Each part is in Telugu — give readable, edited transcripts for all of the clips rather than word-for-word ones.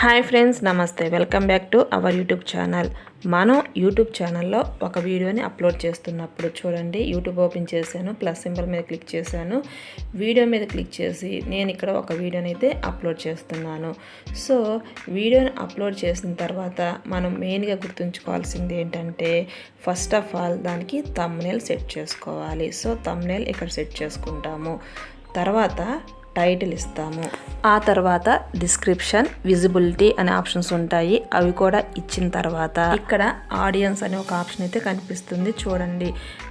హాయ్ ఫ్రెండ్స్, నమస్తే. Welcome back to our YouTube channel. మనం యూట్యూబ్ ఛానల్లో ఒక వీడియోని అప్లోడ్ చేస్తున్నప్పుడు చూడండి, యూట్యూబ్ ఓపెన్ చేశాను, ప్లస్ సింబల్ మీద క్లిక్ చేశాను, వీడియో మీద క్లిక్ చేసి నేను ఇక్కడ ఒక వీడియోని అయితే అప్లోడ్ చేస్తున్నాను. సో వీడియోని అప్లోడ్ చేసిన తర్వాత మనం మెయిన్గా గుర్తుంచుకోవాల్సింది ఏంటంటే, ఫస్ట్ ఆఫ్ ఆల్ దానికి థంబ్నెయిల్ సెట్ చేసుకోవాలి. సో థంబ్నెయిల్ ఇక్కడ సెట్ చేసుకుంటాము. తర్వాత టైటిల్ ఇస్తాము. ఆ తర్వాత డిస్క్రిప్షన్, విజిబిలిటీ అనే ఆప్షన్స్ ఉంటాయి. అవి కూడా ఇచ్చిన తర్వాత ఇక్కడ ఆడియన్స్ అనే ఒక ఆప్షన్ అయితే కనిపిస్తుంది చూడండి.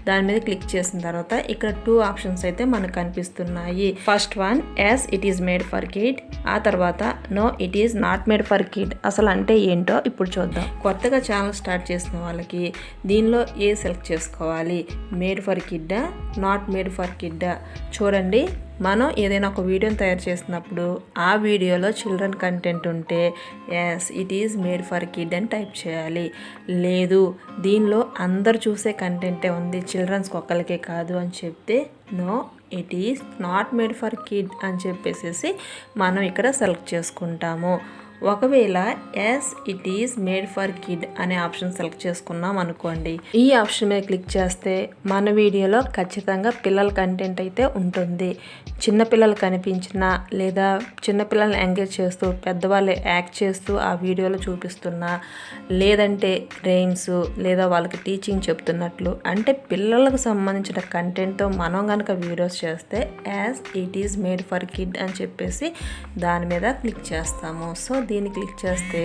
దాని మీద క్లిక్ చేసిన తర్వాత ఇక్కడ 2 ఆప్షన్స్ అయితే మనకు కనిపిస్తున్నాయి. First one, as it is made for kid. ఆ తర్వాత no it is not made for kid. అసలు అంటే ఏంటో ఇప్పుడు చూద్దాం. కొత్తగా ఛానల్ స్టార్ట్ చేసిన వాళ్ళకి దీనిలో ఏ సెలెక్ట్ చేసుకోవాలి, made for kids, not made for kids. చూడండి, మనం ఏదైనా ఒక వీడియోని తయారు చేసినప్పుడు ఆ వీడియోలో చిల్డ్రన్ కంటెంట్ ఉంటే yes it is made for kid అని టైప్ చేయాలి. లేదు దీనిలో అందరు చూసే కంటెంటే ఉంది, చిల్డ్రన్స్కి ఒక్కరికే కాదు అని చెప్తే no it is not made for kid అని చెప్పేసి మనం ఇక్కడ సెలెక్ట్ చేసుకుంటాము. ఒకవేళ yes it is made for kid అనే ఆప్షన్ సెలెక్ట్ చేసుకున్నాం అనుకోండి, ఈ ఆప్షన్ మీద క్లిక్ చేస్తే మన వీడియోలో ఖచ్చితంగా పిల్లల కంటెంట్ అయితే ఉంటుంది. చిన్నపిల్లలు కనిపించినా లేదా చిన్నపిల్లల్ని ఎంగేజ్ చేస్తూ పెద్దవాళ్ళు యాక్ట్ చేస్తూ ఆ వీడియోలో చూపిస్తున్నా, లేదంటే రైమ్స్ లేదా వాళ్ళకి టీచింగ్ చెప్తున్నట్లు అంటే పిల్లలకు సంబంధించిన కంటెంట్తో మనం కనుక వీడియోస్ చేస్తే as it is made for kid అని చెప్పేసి దాని మీద క్లిక్ చేస్తాము. సో దీన్ని క్లిక్ చేస్తే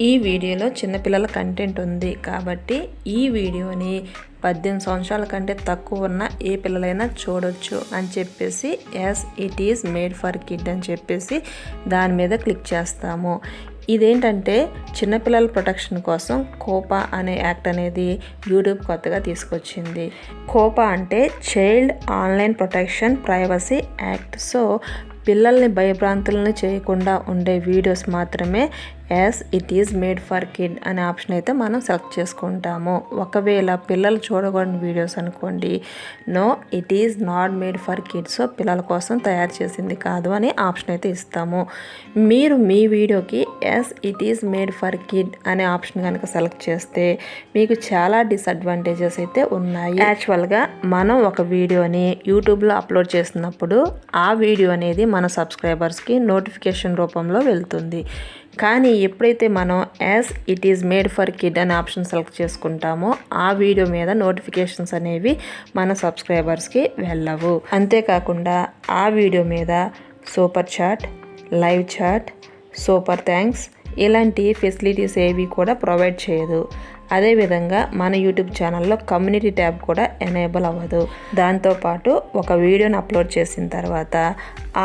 ఈ వీడియోలో చిన్నపిల్లల కంటెంట్ ఉంది కాబట్టి ఈ వీడియోని 18 సంవత్సరాల కంటే తక్కువ ఉన్న ఏ పిల్లలైనా చూడొచ్చు అని చెప్పేసి yes it is made for kid అని చెప్పేసి దాని మీద క్లిక్ చేస్తాము. ఇదేంటంటే చిన్నపిల్లల ప్రొటెక్షన్ కోసం కోపా అనే యాక్ట్ అనేది యూట్యూబ్ కొత్తగా తీసుకొచ్చింది. కోపా అంటే child online protection privacy act. So పిల్లల్ని భయభ్రాంతులను చేయకుండా ఉండే వీడియోస్ మాత్రమే as it is made for kid అనే ఆప్షన్ అయితే మనం సెలెక్ట్ చేసుకుంటాము. ఒకవేళ పిల్లలు చూడకూడని వీడియోస్ అనుకోండి, no it is not made for kid, so పిల్లల కోసం తయారు చేసింది కాదు అని ఆప్షన్ అయితే ఇస్తాము. మీరు మీ వీడియోకి as it is made for kid అనే ఆప్షన్ కనుక సెలెక్ట్ చేస్తే మీకు చాలా డిసడ్వాంటేజెస్ అయితే ఉన్నాయి. యాక్చువల్గా మనం ఒక వీడియోని యూట్యూబ్లో అప్లోడ్ చేసినప్పుడు ఆ వీడియో అనేది మన సబ్స్క్రైబర్స్కి నోటిఫికేషన్ రూపంలో వెళ్తుంది. కానీ ఎప్పుడైతే మనం as it is made for kid అనే ఆప్షన్ సెలెక్ట్ చేసుకుంటామో ఆ వీడియో మీద నోటిఫికేషన్స్ అనేవి మన సబ్స్క్రైబర్స్కి వెళ్ళవు. అంతేకాకుండా ఆ వీడియో మీద super chat, live chat, super thanks ఇలాంటి ఫెసిలిటీస్ ఏవి కూడా ప్రొవైడ్ చేయదు. అదేవిధంగా మన యూట్యూబ్ ఛానల్లో కమ్యూనిటీ ట్యాబ్ కూడా ఎనేబుల్ అవ్వదు. దాంతోపాటు ఒక వీడియోని అప్లోడ్ చేసిన తర్వాత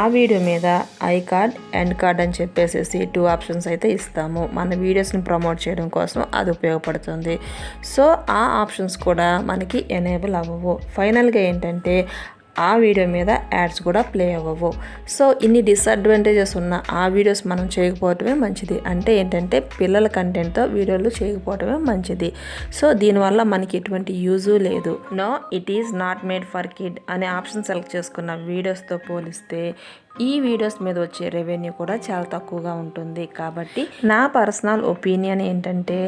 ఆ వీడియో మీద ఐ కార్డ్, ఎండ్ కార్డ్ అని చెప్పేసి 2 ఆప్షన్స్ అయితే ఇస్తాము. మన వీడియోస్ని ప్రమోట్ చేయడం కోసం అది ఉపయోగపడుతుంది. సో ఆ ఆప్షన్స్ కూడా మనకి ఎనేబుల్ అవ్వవు. ఫైనల్గా ఏంటంటే ఆ వీడియో మీద యాడ్స్ కూడా ప్లే అవ్వవు. సో ఇన్ని డిసడ్వాంటేజెస్ ఉన్న ఆ వీడియోస్ మనం చేయకపోవటమే మంచిది. అంటే ఏంటంటే పిల్లల కంటెంట్తో వీడియోలు చేయకపోవటమే మంచిది. సో దీనివల్ల మనకి ఎటువంటి యూజు లేదు. No it is not made for kid అనే ఆప్షన్ సెలెక్ట్ చేసుకున్న వీడియోస్తో పోలిస్తే ఈ వీడియోస్ మీద వచ్చే రెవెన్యూ కూడా చాలా తక్కువగా ఉంటుంది. కాబట్టి నా పర్సనల్ ఒపీనియన్ ఏంటంటే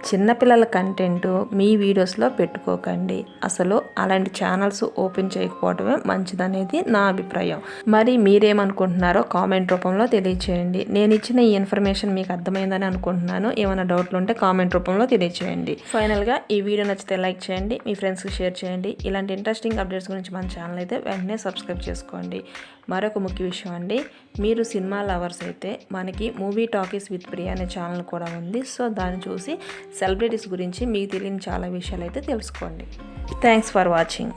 చిన్నపిల్లల కంటెంట్ మీ వీడియోస్లో పెట్టుకోకండి. అసలు అలాంటి ఛానల్స్ ఓపెన్ చేయకపోవడమే మంచిదనేది నా అభిప్రాయం. మరి మీరేమనుకుంటున్నారో కామెంట్ రూపంలో తెలియచేయండి. నేను ఇచ్చిన ఈ ఇన్ఫర్మేషన్ మీకు అర్థమైందని అనుకుంటున్నాను. ఏమైనా డౌట్లు ఉంటే కామెంట్ రూపంలో తెలియచేయండి. ఫైనల్గా ఈ వీడియో నచ్చితే లైక్ చేయండి, మీ ఫ్రెండ్స్కి షేర్ చేయండి. ఇలాంటి ఇంట్రెస్టింగ్ అప్డేట్స్ గురించి మన ఛానల్ అయితే వెంటనే సబ్స్క్రైబ్ చేసుకోండి. మరొక ముఖ్య విషయం అండి, మీరు సినిమా లవర్స్ అయితే మనకి మూవీ టాకీస్ విత్ ప్రియా అనే ఛానల్ కూడా ఉంది. సో దాన్ని చూసి సెలబ్రిటీస్ గురించి మీకు తెలియని చాలా విషయాలు అయితే తెలుసుకోండి. Thanks for watching.